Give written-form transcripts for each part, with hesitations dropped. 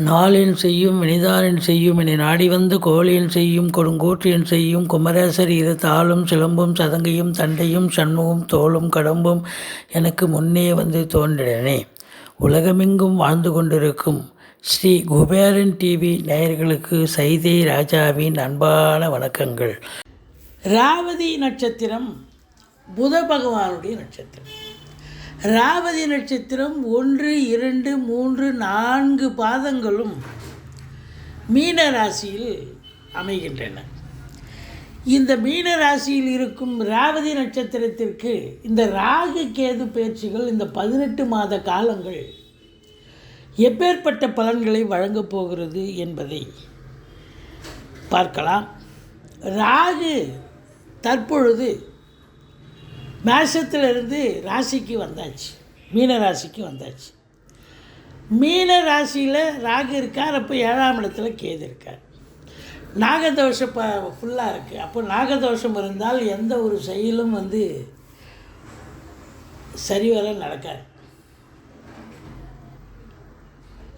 நாளின் செய்யும் வினிதானின் செய்யும் என நாடி வந்து கோழியின் செய்யும் கொடுங்கூற்றியன் செய்யும் குமரேசர் இரு தாளும் சிலம்பும் சதங்கையும் தண்டையும் சண்முகம் தோளும் கடம்பும் எனக்கு முன்னே வந்து தோன்றினே. உலகமெங்கும் வாழ்ந்து கொண்டிருக்கும் ஸ்ரீ குபேரன் டிவி நேயர்களுக்கு சைதை ராஜாவின் அன்பான வணக்கங்கள். ராவதி நட்சத்திரம் புத பகவானுடைய நட்சத்திரம். ராவதி நட்சத்திரம் 1, 2, 3, 4 பாதங்களும் மீன ராசியில் அமைகின்றன. இந்த மீன ராசியில் இருக்கும் ராவதி நட்சத்திரத்திற்கு இந்த ராகு கேது பயிற்சிகள் இந்த 18 மாத காலங்கள் எப்பேற்பட்ட பலன்களை வழங்கப் போகிறது என்பதை பார்க்கலாம். ராகு தற்பொழுது மேஷத்திலிருந்து ராசிக்கு வந்தாச்சு, மீன ராசிக்கு வந்தாச்சு. மீன ராசியில் ராகு இருக்கார், அப்போ 7ஆம் இடத்துல கேது இருக்கார். நாகதோஷம் ஃபுல்லாக இருக்குது. அப்போ நாகதோஷம் இருந்தால் எந்த ஒரு செயலும் சரிவர நடக்காது.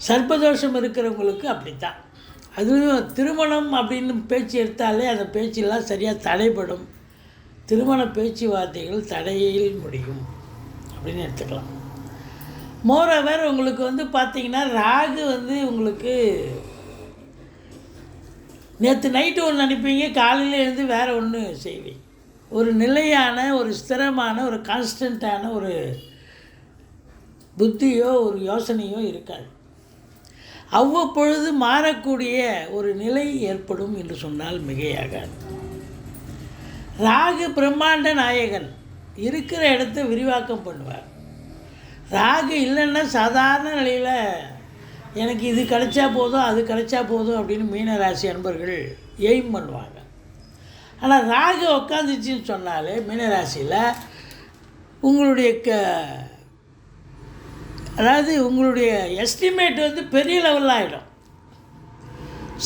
சர்ப்பதோஷம் இருக்கிறவங்களுக்கு அப்படித்தான். அதுவும் திருமணம் அப்படின்னு பேச்சு எடுத்தாலே அந்த பேச்செல்லாம் சரியாக தடைப்படும். திருமண பேச்சுவார்த்தைகள் தடையில் முடியும் அப்படின்னு எடுத்துக்கலாம். மோரோவர் உங்களுக்கு பார்த்திங்கன்னா ராகு உங்களுக்கு நேற்று நைட்டு ஒன்று நினைப்பீங்க, காலையில் எழுந்து வேறு ஒன்று செய்வீங்க. ஒரு நிலையான ஒரு ஸ்திரமான ஒரு கான்ஸ்டண்ட்டான ஒரு புத்தியோ ஒரு யோசனையோ இருக்காது. அவ்வப்பொழுது மாறக்கூடிய ஒரு நிலை ஏற்படும் என்று சொன்னால் மிகையாகாது. ராகு பிரம்மாண்ட நாயகன், இருக்கிற இடத்த விரிவாக்கம் பண்ணுவார். ராகு இல்லைன்னா சாதாரண நிலையில் எனக்கு இது கிடைச்சா போதும் அது கிடைச்சா போதும் அப்படின்னு மீனராசி அன்பர்கள் எய்ம் பண்ணுவாங்க. ஆனால் ராகு உட்காந்துச்சின்னு சொன்னாலே மீனராசியில் உங்களுடைய அதாவது உங்களுடைய எஸ்டிமேட் பெரிய லெவலில் ஆகிடும்.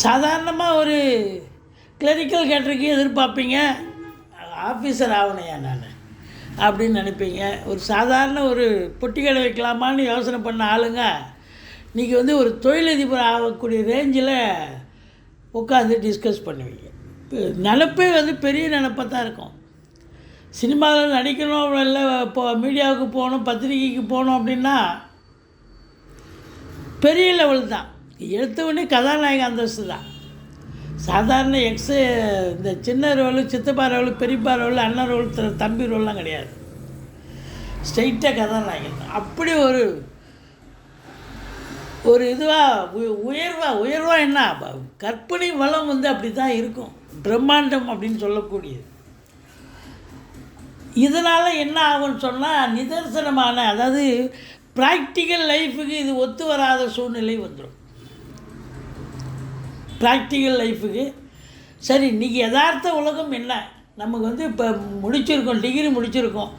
சாதாரணமாக ஒரு கிளரிக்கல் கேட்டருக்கு எதிர்பார்ப்பீங்க, ஆஃபீஸர் ஆகணையா நான் அப்படின்னு நினைப்பீங்க. ஒரு சாதாரண ஒரு பொட்டி கடை வைக்கலாமான்னு யோசனை பண்ண ஆளுங்க இன்றைக்கி ஒரு தொழிலதிபர் ஆகக்கூடிய ரேஞ்சில் உட்காந்து டிஸ்கஸ் பண்ணுவீங்க. நினப்பே பெரிய நினப்பாக தான் இருக்கும். சினிமாவில் நடிக்கணும், இல்லை இப்போ மீடியாவுக்கு போகணும், பத்திரிகைக்கு போகணும் அப்படின்னா பெரிய லெவல் தான். எடுத்தவொடனே கதாநாயக அந்தஸ்து தான். சாதாரண இந்த சின்ன ரோலு, சித்தப்பா ரோலு, பெரியப்பா ரோலு, அண்ணன் ரோல், தம்பி ரோல்லாம் கிடையாது. ஸ்ட்ரைட்டாக கதாநாயகன் தான். அப்படி ஒரு இதுவாக உயர்வாக என்ன கற்பனை வளம் அப்படி தான் இருக்கும். பிரம்மாண்டம் அப்படின்னு சொல்லக்கூடியது. இதனால் என்ன ஆகும்னு சொன்னால் நிதர்சனமான, அதாவது ப்ராக்டிக்கல் லைஃபுக்கு இது ஒத்து வராத சூழ்நிலை வந்துடும். ப்ராக்டிக்கல் லைஃபுக்கு சரி இன்றைக்கி யதார்த்த உலகம் என்ன, நமக்கு இப்போ முடிச்சிருக்கோம், டிகிரி முடிச்சிருக்கோம்,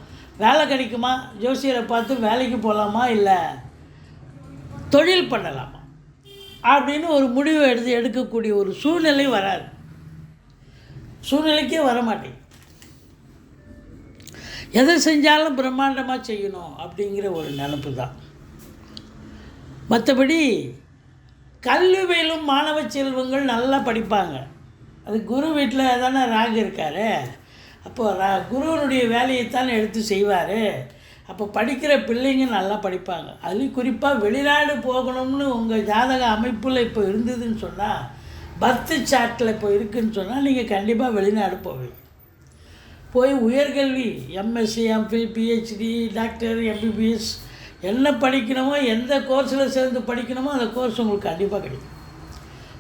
வேலை கிடைக்குமா, ஜோசியரை பார்த்து வேலைக்கு போகலாமா இல்லை தொழில் பண்ணலாமா அப்படின்னு ஒரு முடிவை எடுக்கக்கூடிய ஒரு சூழ்நிலை வராது. சூழ்நிலைக்கே வரமாட்டேங்குது. எதை செஞ்சாலும் பிரம்மாண்டமாக செய்யணும் அப்படிங்கிற ஒரு நினப்பு தான். மற்றபடி கல்வி பயிலும் மாணவ செல்வங்கள் நல்லா படிப்பாங்க. அது குரு வீட்டில் தானே ராகு இருக்கார். அப்போது குருவனுடைய வேலையைத்தான் எடுத்து செய்வார். அப்போ படிக்கிற பிள்ளைங்க நல்லா படிப்பாங்க. அதுலேயும் குறிப்பாக வெளிநாடு போகணும்னு உங்கள் ஜாதக அமைப்பில் இப்போ இருந்ததுன்னு சொன்னால், பர்த் சார்ட்டில் இப்போ இருக்குதுன்னு சொன்னால் நீங்கள் கண்டிப்பாக வெளிநாடு போவீங்க. போய் உயர்கல்வி MSc, MPhil, PhD, doctor, MBBS என்ன படிக்கணுமோ, எந்த கோர்ஸில் சேர்ந்து படிக்கணுமோ அந்த கோர்ஸ் உங்களுக்கு கண்டிப்பாக கிடைக்கும்.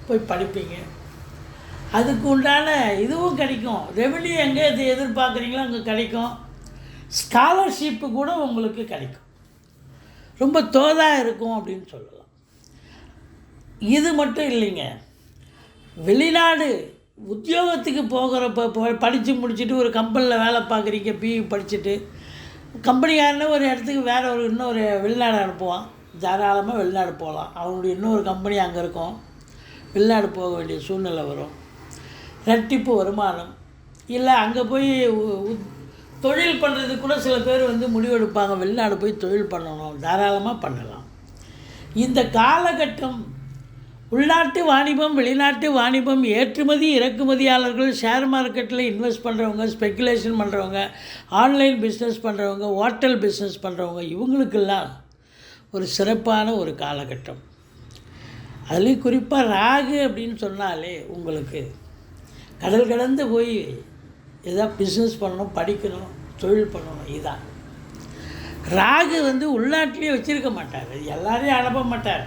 போய் படிப்பீங்க. அதுக்கு உண்டான இதுவும் கிடைக்கும். ரெவென்யூ எங்கே எதிர்பார்க்குறீங்களோ அங்கே கிடைக்கும். ஸ்காலர்ஷிப்பு கூட உங்களுக்கு கிடைக்கும். ரொம்ப தோதாக இருக்கும் அப்படின்னு சொல்லலாம். இது மட்டும் இல்லைங்க, வெளிநாடு உத்தியோகத்துக்கு போகிறப்ப படித்து முடிச்சுட்டு ஒரு கம்பெனியில் வேலை பார்க்குறீங்க, பிஇ படிச்சுட்டு கம்பெனிக்காரனே ஒரு இடத்துக்கு வேறு இன்னொரு வெளிநாடு அனுப்புவான். தாராளமாக வெளிநாடு போகலாம். அவனுடைய இன்னொரு கம்பெனி அங்கே இருக்கும், வெளிநாடு போக வேண்டிய சூழ்நிலை வரும். ரெட்டிப்பு வருமானம். இல்லை அங்கே போய் தொழில் பண்ணுறதுக்கு கூட சில பேர் வந்து முடிவெடுப்பாங்க, வெளிநாடு போய் தொழில் பண்ணணும். தாராளமாக பண்ணலாம். இந்த காலகட்டம் உள்நாட்டு வாணிபம், வெளிநாட்டு வாணிபம், ஏற்றுமதி இறக்குமதியாளர்கள், ஷேர் மார்க்கெட்டில் இன்வெஸ்ட் பண்ணுறவங்க, ஸ்பெக்குலேஷன் பண்ணுறவங்க, ஆன்லைன் பிஸ்னஸ் பண்ணுறவங்க, ஹோட்டல் பிஸ்னஸ் பண்ணுறவங்க, இவங்களுக்கெல்லாம் ஒரு சிறப்பான ஒரு காலகட்டம். அதுலேயும் குறிப்பாக ராகு அப்படின்னு சொன்னாலே உங்களுக்கு கடல் கடந்து போய் எதாவது பிஸ்னஸ் பண்ணணும், படிக்கணும், தொழில் பண்ணணும். இதுதான் ராகு வந்து உள்நாட்டிலே வச்சுருக்க மாட்டார், எல்லாரையும் அனுப்ப மாட்டார்.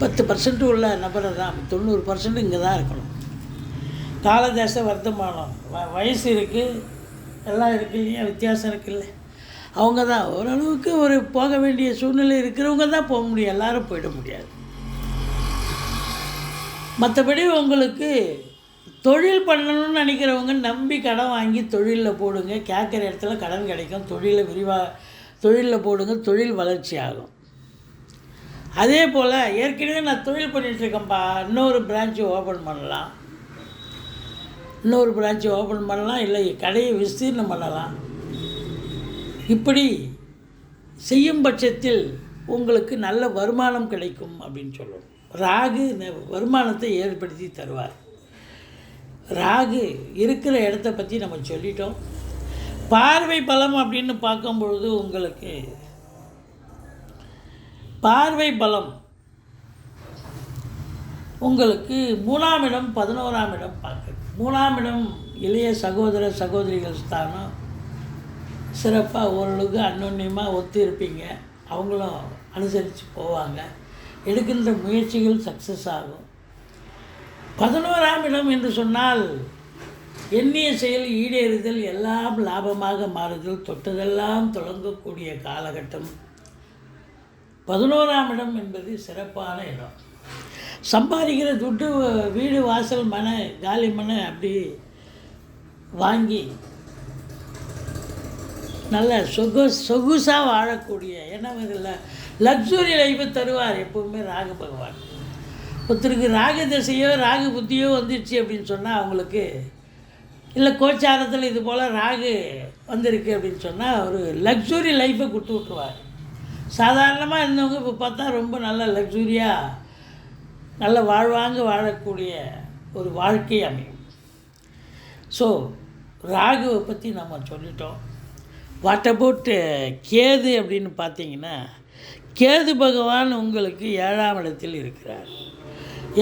10% உள்ள நபரை தான், 90% இங்கே தான் இருக்கணும். காலதேச வர்த்தமானம், வயசு இருக்குது, எல்லாம் இருக்குது இல்லையா, வித்தியாசம் இருக்குல்ல. அவங்க தான் ஓரளவுக்கு ஒரு போக வேண்டிய சூழ்நிலை இருக்கிறவங்க தான் போக முடியும், எல்லோரும் போயிட முடியாது. மற்றபடி உங்களுக்கு தொழில் பண்ணணும்னு நினைக்கிறவங்க நம்பி கடன் வாங்கி தொழிலில் போடுங்க. கேட்குற இடத்துல கடன் கிடைக்கும். தொழிலில் போடுங்க, தொழில் வளர்ச்சி ஆகும். அதே போல் ஏற்கனவே நான் தொழில் பண்ணிகிட்ருக்கேன்ப்பா, இன்னொரு பிரான்ச்சு ஓப்பன் பண்ணலாம், இல்லை கடையை விஸ்தீர்ணம் பண்ணலாம். இப்படி செய்யும் பட்சத்தில் உங்களுக்கு நல்ல வருமானம் கிடைக்கும் அப்படின்னு சொல்லுவோம். ராகு வருமானத்தை ஏற்படுத்தி தருவார். ராகு இருக்கிற இடத்த பற்றி நம்ம சொல்லிட்டோம். பார்வை பலம் அப்படின்னு பார்க்கும்பொழுது உங்களுக்கு பார்வை பலம் உங்களுக்கு 3ஆம் இடம் 11ஆம் இடம் பார்க்குது. 3ஆம் இடம் இளைய சகோதர சகோதரிகள் ஸ்தானம். சிறப்பாக ஓரளவுக்கு அன்னோன்யமாக ஒத்து இருப்பீங்க, அவங்களும் அனுசரித்து போவாங்க. எடுக்கின்ற முயற்சிகள் சக்ஸஸ் ஆகும். 11ஆம் இடம் என்று சொன்னால் எண்ணிய செயல் ஈடேறுதல், எல்லாம் லாபமாக மாறுதல், தொட்டதெல்லாம் தொடங்கக்கூடிய காலகட்டம். 11ஆம் இடம் என்பது சிறப்பான இடம். சம்பாதிக்கிற துட்டு வீடு வாசல் மனை காலி மனை அப்படி வாங்கி நல்ல சொகுசாக வாழக்கூடிய, ஏன்னா இதில் லக்ஸுரி லைஃப்பை தருவார் எப்போவுமே ராகு பகவான். ஒருத்தருக்கு ராகு திசையோ ராகு புத்தியோ வந்துடுச்சு அப்படின்னு சொன்னால் அவங்களுக்கு, இல்லை கோச்சாரத்தில் இது போல் ராகு வந்திருக்கு அப்படின்னு சொன்னால் ஒரு லக்ஸுரி லைஃப்பை கொடுத்து விட்ருவார். சாதாரணமாக இருந்தவங்க இப்போ பார்த்தா ரொம்ப நல்ல லக்ஸுரியாக நல்ல வாழ்வாங்க வாழக்கூடிய ஒரு வாழ்க்கை அமையும். ஸோ ராகுவை பற்றி நம்ம சொல்லிட்டோம். வாட் அபவுட் கேது அப்படின்னு பார்த்தீங்கன்னா, கேது பகவான் உங்களுக்கு 7ஆம் இடத்தில் இருக்கிறார்.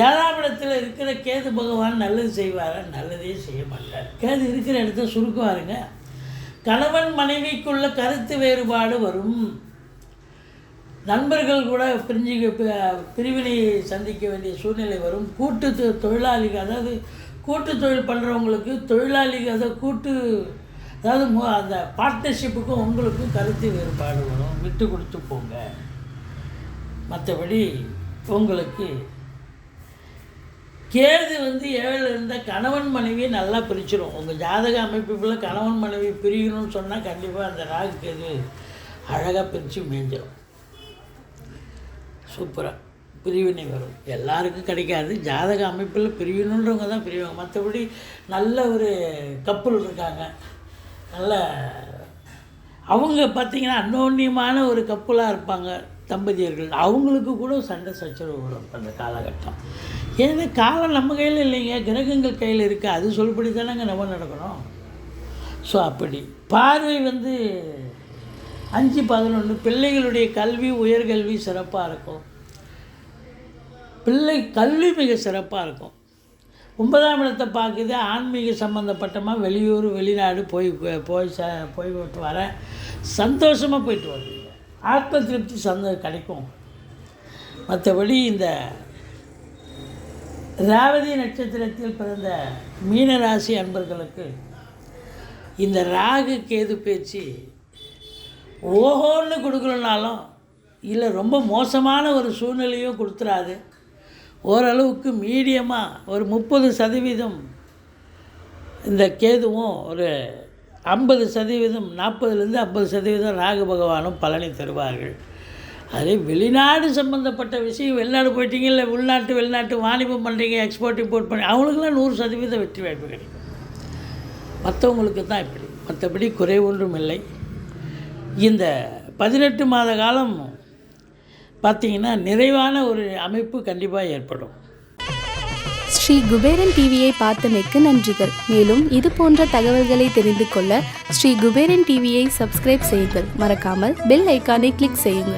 7ஆம் இடத்தில் இருக்கிற கேது பகவான் நல்லது செய்வாரா? நல்லதே செய்ய மாட்டார். கேது இருக்கிற இடத்த சுருக்குவாருங்க. கணவன் மனைவிக்குள்ள கருத்து வேறுபாடு வரும். நண்பர்கள் கூட பிரிவினை சந்திக்க வேண்டிய சூழ்நிலை வரும். கூட்டு தொழிலாளிகள், அதாவது கூட்டு தொழில் பண்ணுறவங்களுக்கு தொழிலாளிகள், அதாவது அந்த பார்ட்னர்ஷிப்புக்கும் உங்களுக்கும் கருத்து வேறுபாடு வரும். விட்டு கொடுத்து போங்க. மற்றபடி உங்களுக்கு கேது வந்து 7 இருந்தால் கணவன் மனைவியை நல்லா பிரிச்சிடும். உங்கள் ஜாதக அமைப்புக்குள்ளே கணவன் மனைவி பிரிக்கணும்னு சொன்னால் கண்டிப்பாக அந்த ராகு கேது அழகாக பிரித்து மேய்ஞ்சிடும். சூப்பராக பிரிவினை வரும். எல்லாருக்கும் கிடைக்காது. ஜாதக அமைப்பில் பிரிவினுன்றவங்க தான் பிரிவாங்க. மற்றபடி நல்ல ஒரு கப்பல் இருக்காங்க, நல்ல அவங்க பார்த்திங்கன்னா அன்னோன்யமான ஒரு கப்பலாக இருப்பாங்க தம்பதியர்கள். அவங்களுக்கு கூட சண்டை சச்சரவு வரும் அந்த காலகட்டம். ஏன்னா காலம் நம்ம கையில் இல்லைங்க, கிரகங்கள் கையில் இருக்குது. அது சொல்படி தானேங்க நம்ம நடக்கணும். ஸோ அப்படி பார்வை வந்து 5-11 பிள்ளைகளுடைய கல்வி, உயர்கல்வி சிறப்பாக இருக்கும். கல்வி மிக சிறப்பாக இருக்கும். 9ஆம் இடத்தை பார்க்குது. ஆன்மீக சம்மந்தப்பட்டமாக வெளியூர் வெளிநாடு போய்விட்டு வர சந்தோஷமாக போயிட்டு வருவீங்க. ஆத்ம திருப்தி கிடைக்கும். மற்றபடி இந்த ரேவதி நட்சத்திரத்தில் பிறந்த மீனராசி அன்பர்களுக்கு இந்த ராகு கேது பேச்சு ஓஹோன்னு கொடுக்கலனாலும், இல்லை ரொம்ப மோசமான ஒரு சூழ்நிலையும் கொடுத்துறாது. ஓரளவுக்கு மீடியமாக ஒரு 30% இந்த கேதுவும், ஒரு 50%, 40% 50% ராகு பகவானும் பலனை தருவார்கள். அதே வெளிநாடு சம்மந்தப்பட்ட விஷயம், வெளிநாடு போயிட்டீங்க, இல்லை வெளிநாட்டு வாணிபம் பண்ணுறீங்க, எக்ஸ்போர்ட் இம்போர்ட் பண்ணி, அவங்களுக்குலாம் 100% வெற்றி வாய்ப்பு கிடைக்கும். மற்றவங்களுக்கு தான் இப்படி, மற்றபடி குறை ஒன்றும் இல்லை. இந்த 18 மாத காலம் பார்த்திங்கன்னா நிறைவான ஒரு அமைப்பு கண்டிப்பாக ஏற்படும். ஸ்ரீ குபேரன் டிவியை பார்த்தமைக்கு நன்றிகள். மேலும் இது போன்ற தகவல்களை தெரிந்து கொள்ள ஸ்ரீ குபேரன் டிவியை சப்ஸ்கிரைப் செய்யுங்கள். மறக்காமல் பெல் ஐக்கானை கிளிக் செய்யுங்கள்.